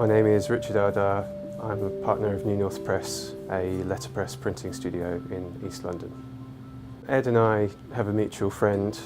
My name is Richard Ardar. I'm a partner of New North Press, a letterpress printing studio in East London. Ed and I have a mutual friend.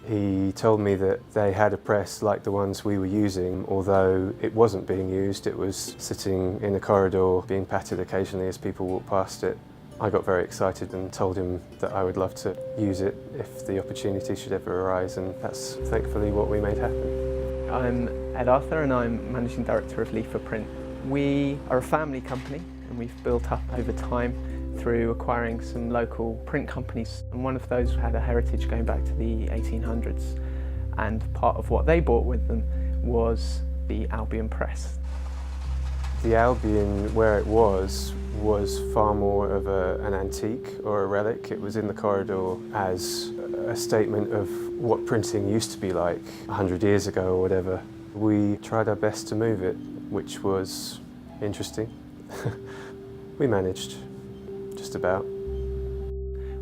He told me that they had a press like the ones we were using, although it wasn't being used. It was sitting in a corridor, being patted occasionally as people walked past it. I got very excited and told him that I would love to use it if the opportunity should ever arise, and that's thankfully what we made happen. I'm Ed Arthur and I'm Managing Director of Leaf for Print. We are a family company and we've built up over time through acquiring some local print companies, and one of those had a heritage going back to the 1800s, and part of what they brought with them was the Albion press. The Albion, where it was far more of an antique or a relic. It was in the corridor as a statement of what printing used to be like 100 years ago or whatever. We tried our best to move it, which was interesting. We managed, just about.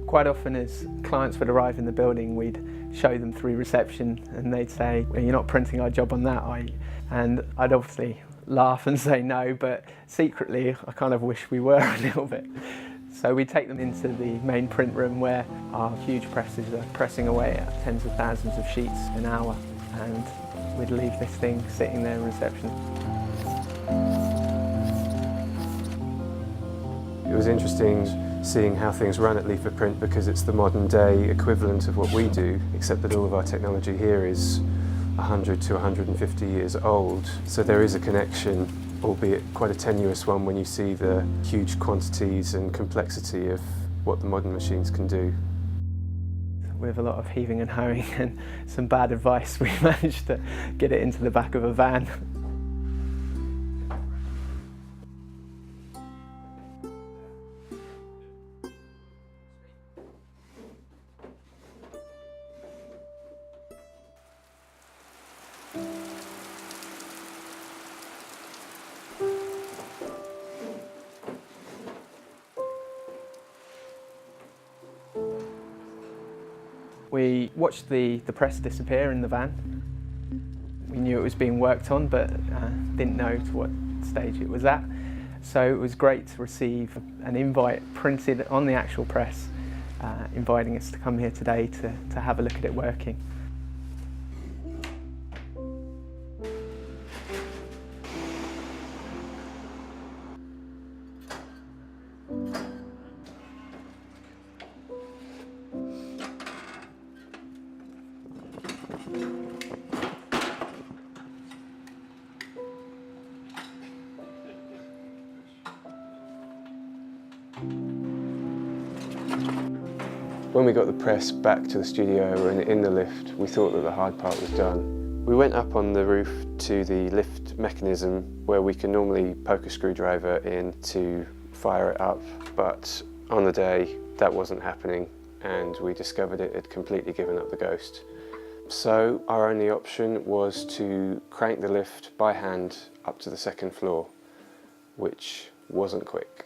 Quite often as clients would arrive in the building, we'd show them through reception and they'd say, well, you're not printing our job on that, are you? And I'd obviously laugh and say no, but secretly I kind of wish we were a little bit. So we take them into the main print room where our huge presses are pressing away at tens of thousands of sheets an hour, and we'd leave this thing sitting there in reception. It was interesting seeing how things run at Leaf for Print, because it's the modern day equivalent of what we do, except that all of our technology here is 100 to 150 years old. So there is a connection, albeit quite a tenuous one, when you see the huge quantities and complexity of what the modern machines can do. With a lot of heaving and hoeing and some bad advice, we managed to get it into the back of a van. We watched the press disappear in the van. We knew it was being worked on, but didn't know to what stage it was at. So it was great to receive an invite printed on the actual press, inviting us to come here today to have a look at it working. When we got the press back to the studio and in the lift, we thought that the hard part was done. We went up on the roof to the lift mechanism where we can normally poke a screwdriver in to fire it up, but on the day that wasn't happening and we discovered it had completely given up the ghost. So our only option was to crank the lift by hand up to the second floor, which wasn't quick.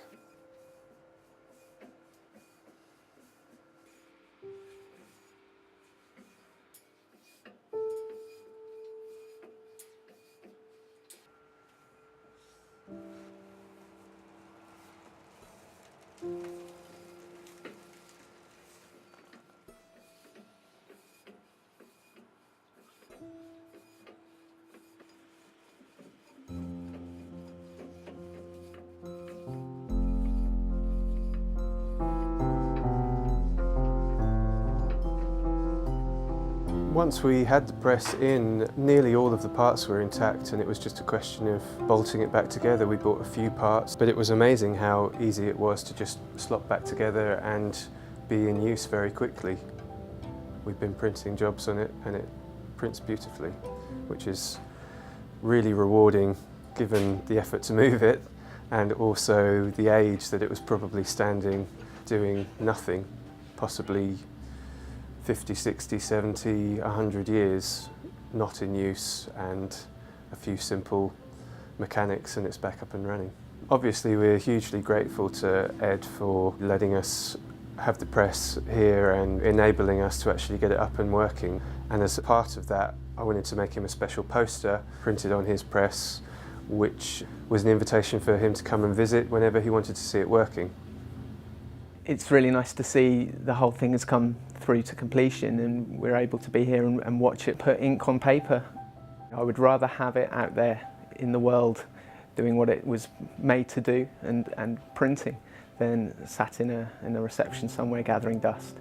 Once we had the press in, nearly all of the parts were intact, and it was just a question of bolting it back together. We bought a few parts, but it was amazing how easy it was to just slot back together and be in use very quickly. We've been printing jobs on it and it prints beautifully, which is really rewarding given the effort to move it and also the age that it was probably standing doing nothing, possibly 50, 60, 70, 100 years not in use, and a few simple mechanics and it's back up and running. Obviously we're hugely grateful to Ed for letting us have the press here and enabling us to actually get it up and working. And as a part of that, I wanted to make him a special poster printed on his press which was an invitation for him to come and visit whenever he wanted to see it working. It's really nice to see the whole thing has come through to completion and we're able to be here and watch it put ink on paper. I would rather have it out there in the world doing what it was made to do and printing than sat in a reception somewhere gathering dust.